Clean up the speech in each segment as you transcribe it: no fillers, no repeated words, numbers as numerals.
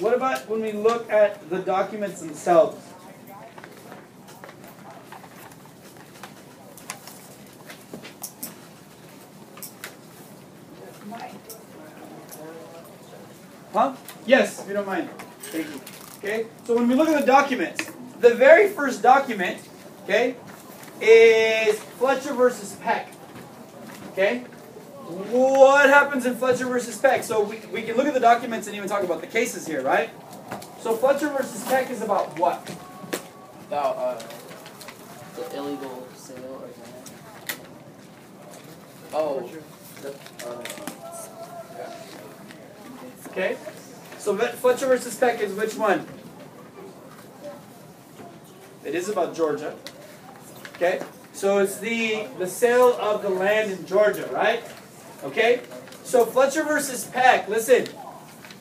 What about when we look at the documents themselves? Huh? Yes, if you don't mind. Thank you. Okay, so when we look at the documents, the very first document, okay, is Fletcher versus Peck. Okay? What happens in Fletcher versus Peck? So we can look at the documents and even talk about the cases here, right? So Fletcher versus Peck is about what? About the illegal sale or something. Oh. Okay? So Fletcher versus Peck is which one? It is about Georgia. Okay? So it's the sale of the land in Georgia, right? Okay? So Fletcher versus Peck, listen.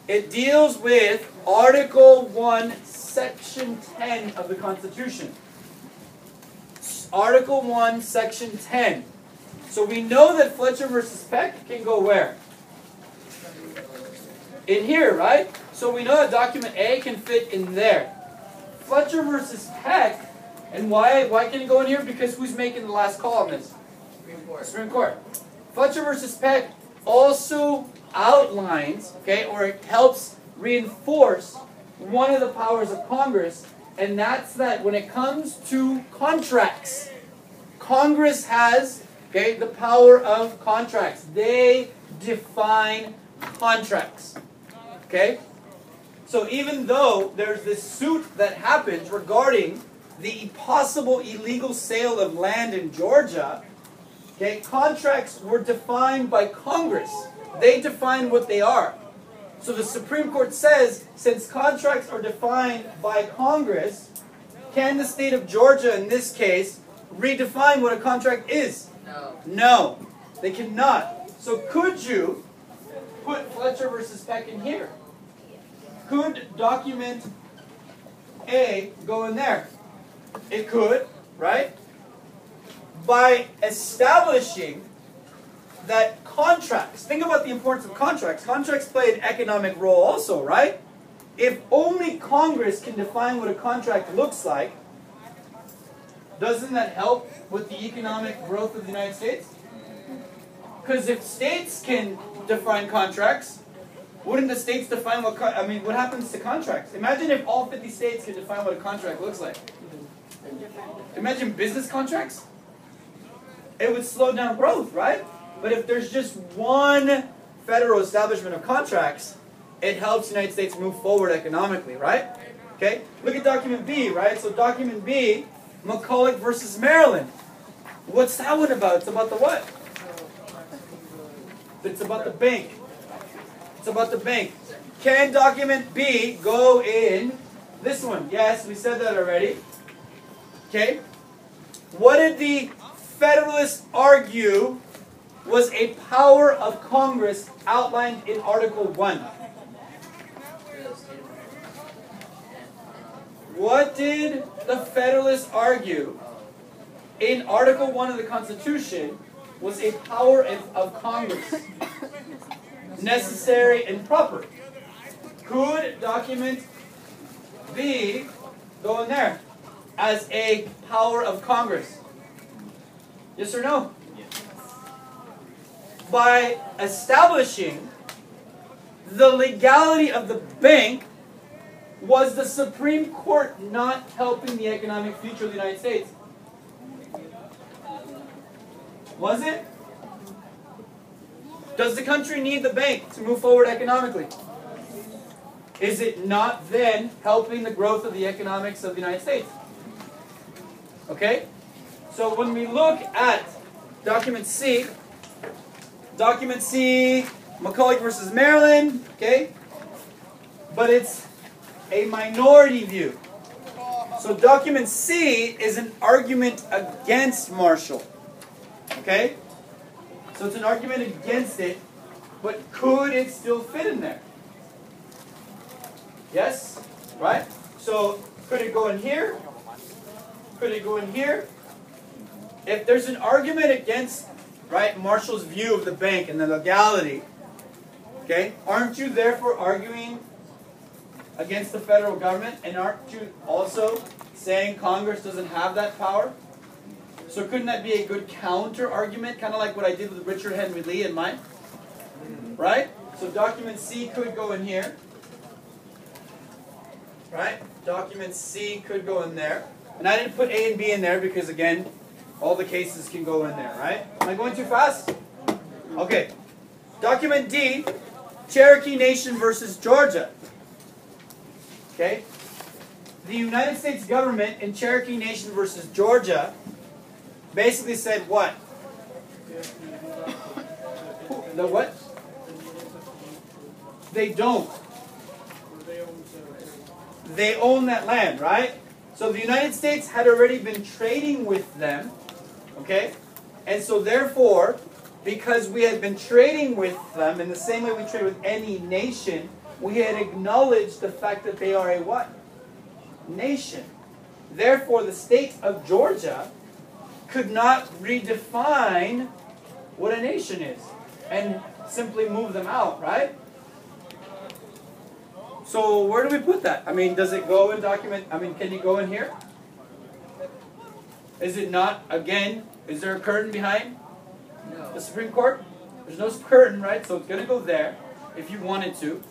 It deals with Article 1, Section 10 of the Constitution. Article 1, Section 10. So we know that Fletcher versus Peck can go where? In here, right? So we know that document A can fit in there. Fletcher versus Peck, and why can it go in here? Because who's making the last call on this? Supreme Court. Supreme Court. Fletcher versus Peck also outlines, okay, or it helps reinforce one of the powers of Congress, and that's that when it comes to contracts, Congress has, okay, the power of contracts. They define contracts. Okay? So even though there's this suit that happens regarding the possible illegal sale of land in Georgia, okay, contracts were defined by Congress. They define what they are. So the Supreme Court says, since contracts are defined by Congress, can the state of Georgia, in this case, redefine what a contract is? No. No, they cannot. So could you put Fletcher versus Peck in here? Could document A go in there? It could, right? By establishing that contracts, think about the importance of contracts. Contracts play an economic role also, right? If only Congress can define what a contract looks like, doesn't that help with the economic growth of the United States? Because if states can define contracts, wouldn't the states define what happens to contracts? Imagine if all 50 states could define what a contract looks like. Imagine business contracts. It would slow down growth, right? But if there's just one federal establishment of contracts, it helps the United States move forward economically, right? Okay? Look at document B, right? So document B, McCulloch versus Maryland. What's that one about? It's about the what? It's about the bank. It's about the bank. Can document B go in this one? Yes, we said that already. Okay? What did the Federalists argue was a power of Congress outlined in Article 1? What did the Federalists argue in Article 1 of the Constitution was a power of Congress? Necessary and proper. Could document B go in there as a power of Congress? Yes or no? Yes. By establishing the legality of the bank, was the Supreme Court not helping the economic future of the United States? Was it? Does the country need the bank to move forward economically? Is it not then helping the growth of the economics of the United States? Okay? So when we look at document C, McCulloch versus Maryland, okay? But it's a minority view. So document C is an argument against Marshall. Okay? So it's an argument against it, but could it still fit in there? Yes? Right? So could it go in here? Could it go in here? If there's an argument against, right, Marshall's view of the bank and the legality, okay, aren't you therefore arguing against the federal government? And aren't you also saying Congress doesn't have that power? So couldn't that be a good counter argument, kind of like what I did with Richard Henry Lee in mine? Right? So document C could go in here. Right? Document C could go in there. And I didn't put A and B in there because, again, all the cases can go in there, right? Am I going too fast? Okay. Document D, Cherokee Nation versus Georgia. Okay? The United States government in Cherokee Nation versus Georgia basically said what? The what? They don't. They own that land, right? So the United States had already been trading with them, okay? And so therefore, because we had been trading with them in the same way we trade with any nation, we had acknowledged the fact that they are a what? Nation. Therefore, the state of Georgia could not redefine what a nation is and simply move them out, right? So where do we put that? I mean, does it go in document? I mean, can you go in here? Is it not, again, is there a curtain behind the Supreme Court? There's no curtain, right? So it's going to go there if you wanted to.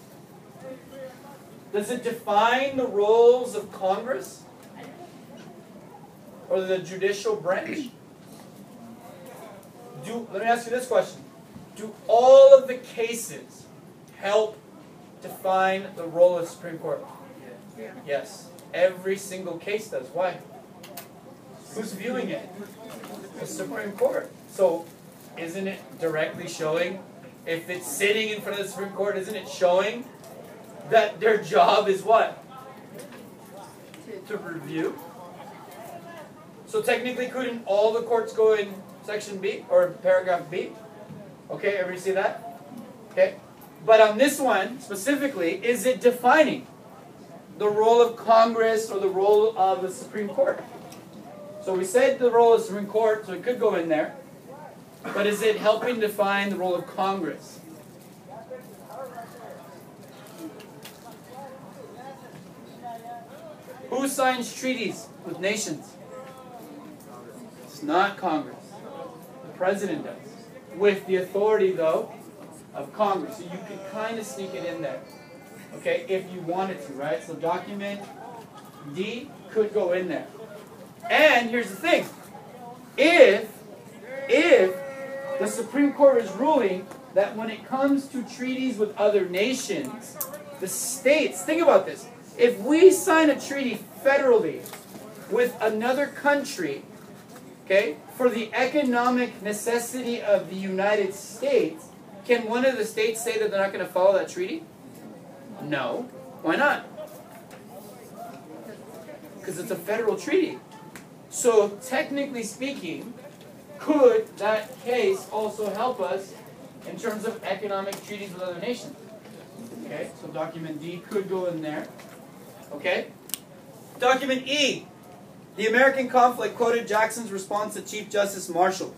Does it define the roles of Congress or the judicial branch? Let me ask you this question. Do all of the cases help define the role of the Supreme Court? Yeah. Yes. Every single case does. Why? Who's viewing it? The Supreme Court. So, isn't it directly showing, if it's sitting in front of the Supreme Court, isn't it showing that their job is what? To review. So technically, couldn't all the courts go in section B or paragraph B? Okay, everybody see that? Okay. But on this one, specifically, is it defining the role of Congress or the role of the Supreme Court? So we said the role of the Supreme Court, so it could go in there. But is it helping define the role of Congress? Who signs treaties with nations? It's not Congress. The President does. With the authority, though, of Congress. So you could kind of sneak it in there. Okay, if you wanted to, right? So document D could go in there. And here's the thing. If the Supreme Court is ruling that when it comes to treaties with other nations, the states, think about this. If we sign a treaty federally with another country, okay, for the economic necessity of the United States, can one of the states say that they're not going to follow that treaty? No. Why not? Because it's a federal treaty. So, technically speaking, could that case also help us in terms of economic treaties with other nations? Okay, so document D could go in there. Okay? Document E. The American conflict quoted Jackson's response to Chief Justice Marshall.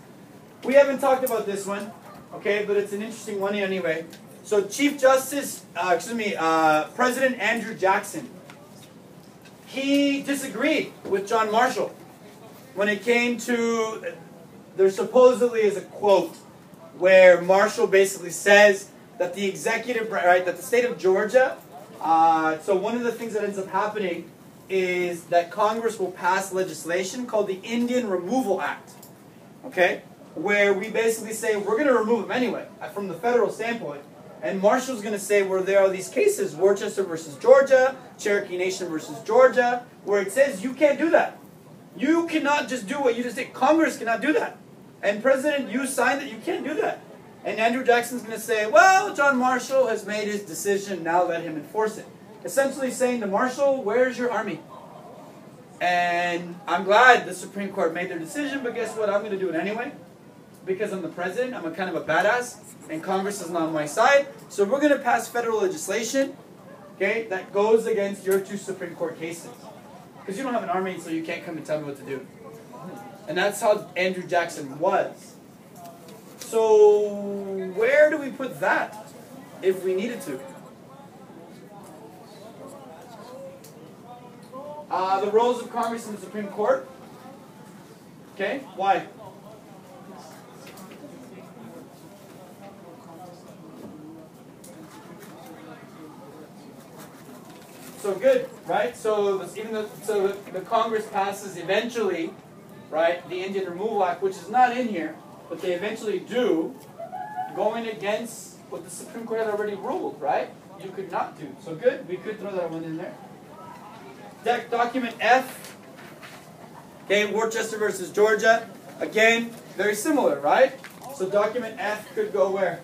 We haven't talked about this one, okay, but it's an interesting one anyway. So Chief Justice, President Andrew Jackson, he disagreed with John Marshall when it came to, there supposedly is a quote where Marshall basically says that the executive, right, that the state of Georgia, so one of the things that ends up happening is that Congress will pass legislation called the Indian Removal Act, okay, where we basically say we're going to remove them anyway from the federal standpoint. And Marshall's going to say where there are these cases, Worcester versus Georgia, Cherokee Nation versus Georgia, where it says you can't do that. You cannot just do what you just did. Congress cannot do that. And President, you signed that you can't do that. And Andrew Jackson's going to say, well, John Marshall has made his decision, now let him enforce it. Essentially saying to Marshall, where's your army? And I'm glad the Supreme Court made their decision, but guess what? I'm going to do it anyway. Because I'm the president, I'm a kind of a badass, and Congress is not on my side. So we're going to pass federal legislation, okay, that goes against your two Supreme Court cases. Because you don't have an army, so you can't come and tell me what to do. And that's how Andrew Jackson was. So where do we put that if we needed to? The roles of Congress and the Supreme Court. Okay, why? So good, right? So the Congress passes eventually, right, the Indian Removal Act, which is not in here, but they eventually do, going against what the Supreme Court had already ruled, right? You could not do. So good, we could throw that one in there. Document F, okay, Worcester versus Georgia. Again, very similar, right? So document F could go where?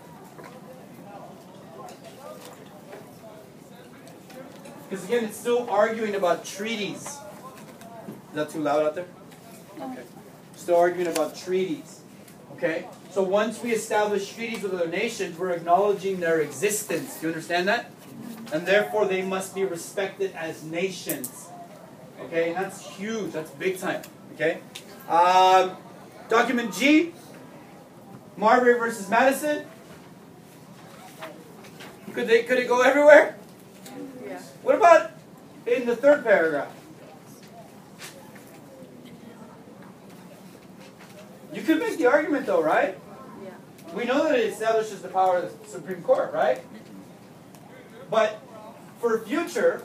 Because again, it's still arguing about treaties. Is that too loud out there? Okay. Still arguing about treaties. Okay? So once we establish treaties with other nations, we're acknowledging their existence. Do you understand that? And therefore, they must be respected as nations. Okay? And that's huge. That's big time. Okay? Document G, Marbury versus Madison. Could it go everywhere? Yeah. What about in the third paragraph? You could make the argument though, right? Yeah. We know that it establishes the power of the Supreme Court, right? But for future,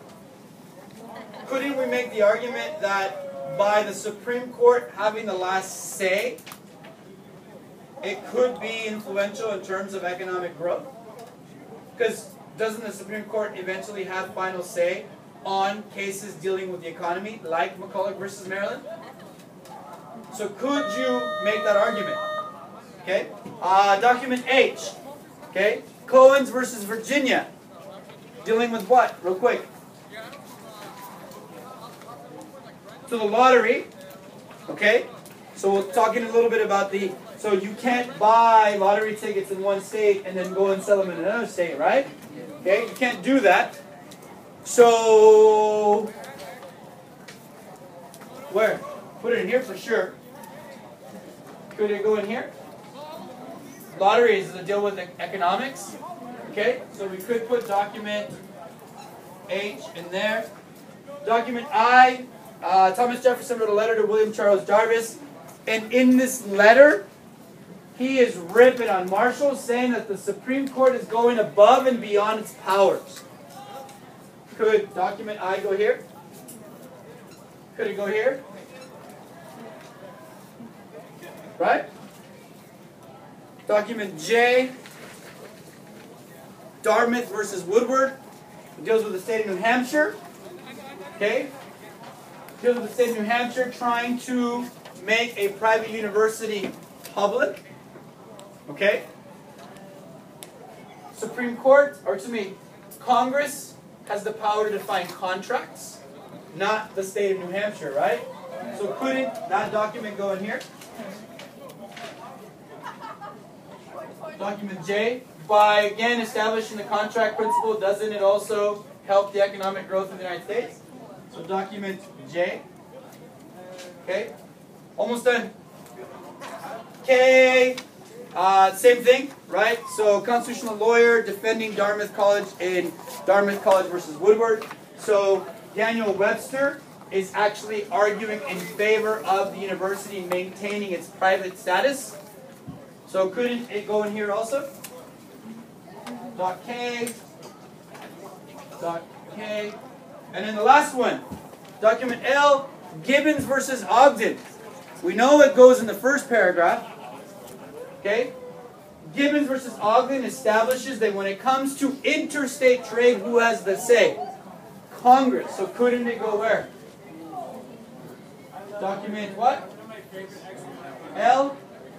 couldn't we make the argument that by the Supreme Court having the last say, it could be influential in terms of economic growth? Because doesn't the Supreme Court eventually have final say on cases dealing with the economy, like McCulloch versus Maryland? So could you make that argument? Okay. Document H. Okay. Cohen's versus Virginia. Dealing with what? Real quick. So the lottery. Okay. So we're talking a little bit about so you can't buy lottery tickets in one state and then go and sell them in another state, right? Okay, you can't do that. So, where? Put it in here for sure. Could it go in here? Lottery is to deal with economics. Okay, so we could put document H in there. Document I, Thomas Jefferson wrote a letter to William Charles Jarvis. And in this letter, he is ripping on Marshall, saying that the Supreme Court is going above and beyond its powers. Could document I go here? Could it go here? Right? Document J, Dartmouth versus Woodward. It deals with the state of New Hampshire. Okay? It deals with the state of New Hampshire trying to make a private university public. Okay? Supreme Court, or to me, Congress has the power to define contracts, not the state of New Hampshire, right? So couldn't that document go in here? Document J, by again establishing the contract principle, doesn't it also help the economic growth of the United States? So document J. Okay? Almost done. K. Same thing, right? So constitutional lawyer defending Dartmouth College in Dartmouth College versus Woodward. So Daniel Webster is actually arguing in favor of the university maintaining its private status. So couldn't it go in here also? Dot K. Dot K. And then the last one, document L, Gibbons versus Ogden. We know it goes in the first paragraph. Okay? Gibbons versus Ogden establishes that when it comes to interstate trade, who has the say? Congress. So couldn't it go where? Document what? L.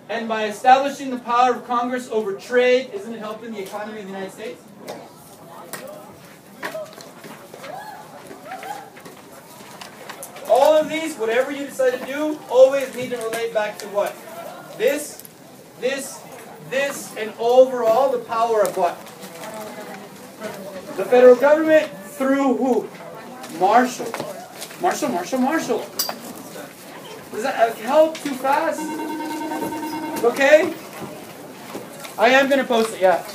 And by establishing the power of Congress over trade, isn't it helping the economy of the United States? All of these, whatever you decide to do, always need to relate back to what? This, and overall the power of what? The federal government through who? Marshall. Marshall. Does that help too fast? Okay? I am going to post it, yeah.